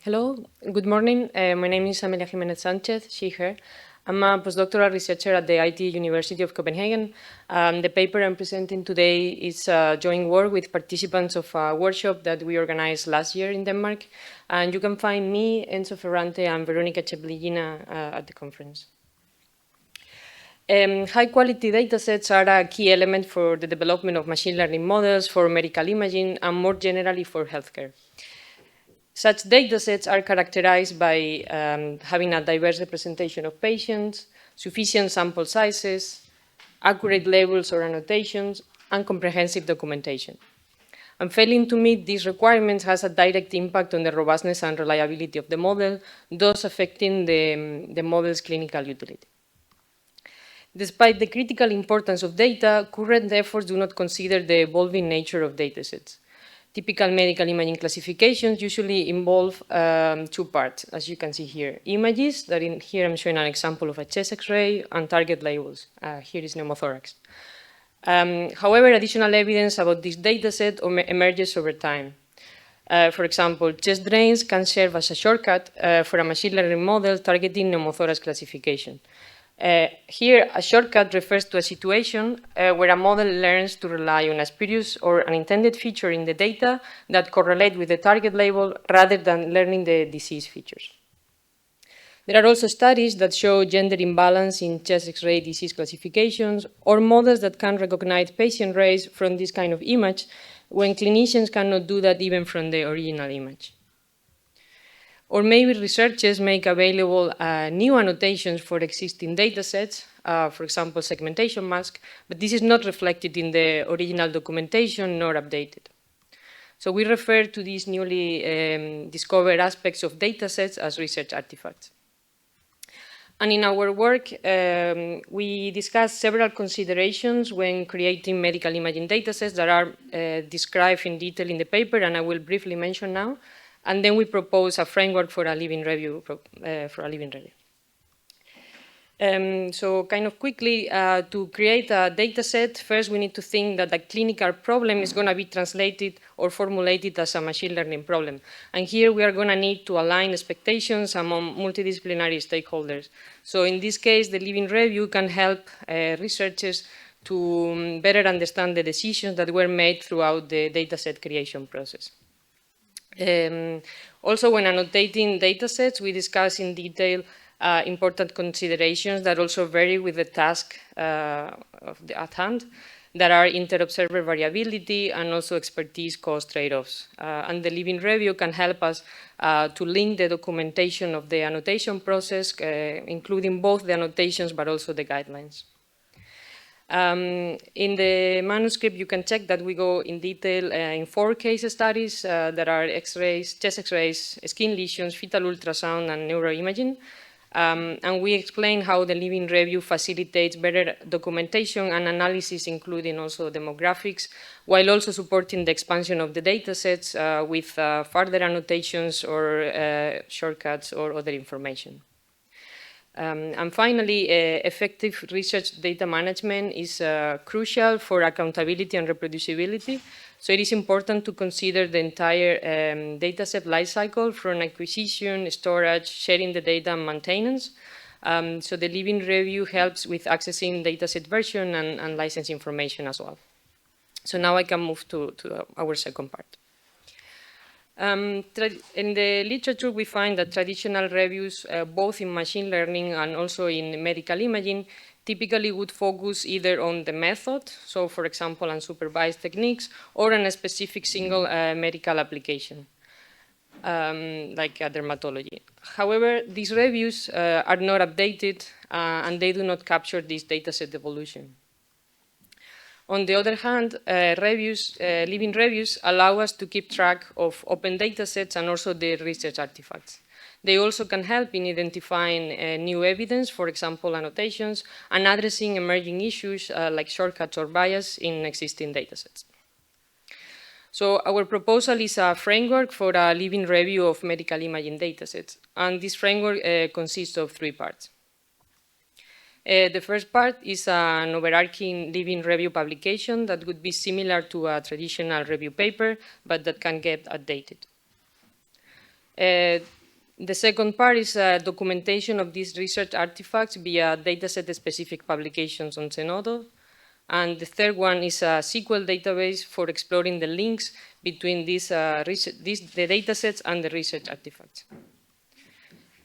Hello, good morning. My name is Amelia Jiménez-Sánchez, she, her. I'm a postdoctoral researcher at the IT University of Copenhagen. The paper I'm presenting today is a joint work with participants of a workshop that we organized last year in Denmark. And you can find me, Enzo Ferrante, and Veronica Chepligina at the conference. High-quality datasets are a key element for the development of machine learning models for medical imaging and more generally for healthcare. Such datasets are characterized by having a diverse representation of patients, sufficient sample sizes, accurate labels or annotations, and comprehensive documentation. And failing to meet these requirements has a direct impact on the robustness and reliability of the model, thus affecting the model's clinical utility. Despite the critical importance of data, current efforts do not consider the evolving nature of datasets. Typical medical imaging classifications usually involve two parts, as you can see here. Images, that here I'm showing an example of a chest X-ray, and target labels. Here is pneumothorax. However, additional evidence about this dataset emerges over time. For example, chest drains can serve as a shortcut for a machine learning model targeting pneumothorax classification. Here, a shortcut refers to a situation where a model learns to rely on a spurious or unintended feature in the data that correlate with the target label rather than learning the disease features. There are also studies that show gender imbalance in chest X-ray disease classifications or models that can recognize patient race from this kind of image when clinicians cannot do that even from the original image. Or maybe researchers make available new annotations for existing datasets, for example, segmentation mask, but this is not reflected in the original documentation nor updated. So we refer to these newly discovered aspects of datasets as research artifacts. And in our work, we discussed several considerations when creating medical imaging datasets that are described in detail in the paper, and I will briefly mention now. And then we propose a framework for a living review. So kind of quickly, to create a data set, first we need to think that the clinical problem is going to be translated or formulated as a machine learning problem. And here we are going to need to align expectations among multidisciplinary stakeholders. So in this case, the living review can help researchers to better understand the decisions that were made throughout the dataset creation process. Also, when annotating datasets, we discuss in detail important considerations that also vary with the task at hand, that are inter-observer variability and also expertise cost trade-offs. And the living review can help us to link the documentation of the annotation process, including both the annotations but also the guidelines. In the manuscript, you can check that we go in detail in 4 case studies that are X-rays, chest X-rays, skin lesions, fetal ultrasound, and neuroimaging. And we explain how the living review facilitates better documentation and analysis, including also demographics, while also supporting the expansion of the datasets with further annotations or shortcuts or other information. And finally, effective research data management is crucial for accountability and reproducibility. So it is important to consider the entire dataset lifecycle from acquisition, storage, sharing the data, and maintenance. So the living review helps with accessing dataset version and license information as well. So now I can move to our second part. In the literature, we find that traditional reviews, both in machine learning and also in medical imaging, typically would focus either on the method, so for example, unsupervised techniques, or on a specific single medical application, like dermatology. However, these reviews are not updated and they do not capture this dataset evolution. On the other hand, living reviews allow us to keep track of open datasets and also the research artifacts. They also can help in identifying new evidence, for example, annotations, and addressing emerging issues like shortcuts or bias in existing datasets. So our proposal is a framework for a living review of medical imaging datasets, and this framework consists of 3 parts. The first part is an overarching living review publication that would be similar to a traditional review paper, but that can get updated. The second part is documentation of these research artifacts via dataset-specific publications on Zenodo. And the third one is a SQL database for exploring the links between the datasets and the research artifacts.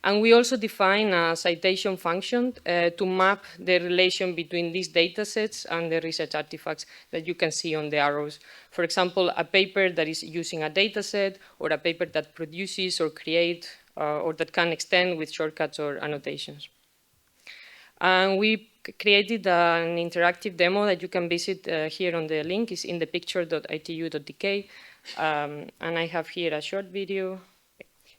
And we also define a citation function to map the relation between these datasets and the research artifacts that you can see on the arrows. For example, a paper that is using a dataset, or a paper that produces or creates or that can extend with shortcuts or annotations. And we created an interactive demo that you can visit here on the link. It's in the picture.itu.dk. And I have here a short video.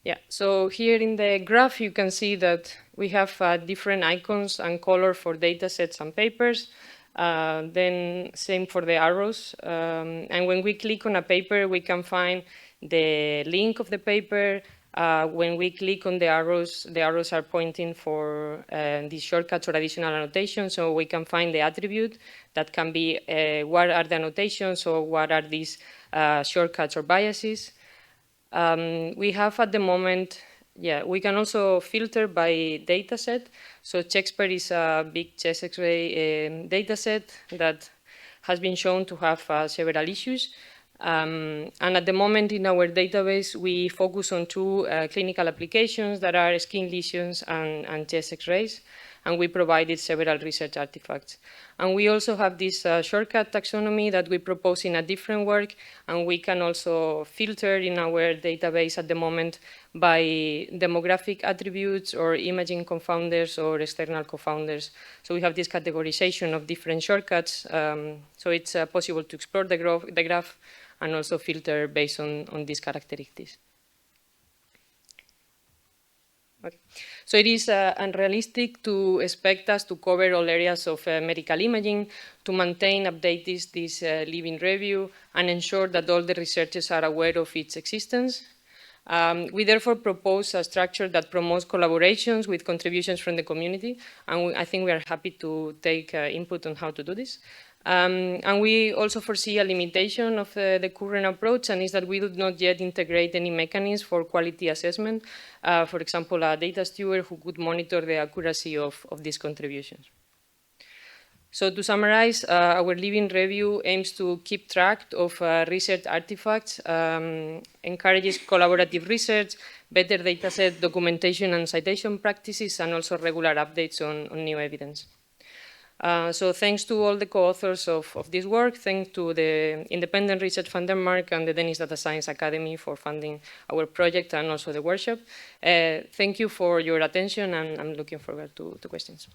Yeah, so here in the graph, you can see that we have different icons and color for datasets and papers. Then same for the arrows. And when we click on a paper, we can find the link of the paper. When we click on the arrows are pointing for these shortcuts or additional annotations, so we can find the attribute that can be what are the annotations or what are these shortcuts or biases. We have at the moment, we can also filter by dataset. So Chexpert is a big chest X-ray dataset that has been shown to have several issues. And at the moment in our database, we focus on two clinical applications that are skin lesions and chest X-rays, and we provided several research artifacts. And we also have this shortcut taxonomy that we propose in a different work, and we can also filter in our database at the moment by demographic attributes or imaging confounders or external confounders. So we have this categorization of different shortcuts, so it's possible to explore the graph and also filter based on these characteristics. Okay. So it is unrealistic to expect us to cover all areas of medical imaging, to maintain, update this living review, and ensure that all the researchers are aware of its existence. We therefore propose a structure that promotes collaborations with contributions from the community, and I think we are happy to take input on how to do this. And we also foresee a limitation of the current approach, and is that we do not yet integrate any mechanism for quality assessment. For example, a data steward who could monitor the accuracy of these contributions. So to summarize, our living review aims to keep track of research artifacts, encourages collaborative research, better dataset documentation and citation practices, and also regular updates on new evidence. So thanks to all the co-authors of this work, thanks to the Independent Research Fund Denmark and the Danish Data Science Academy for funding our project and also the workshop. Thank you for your attention, and I'm looking forward to questions.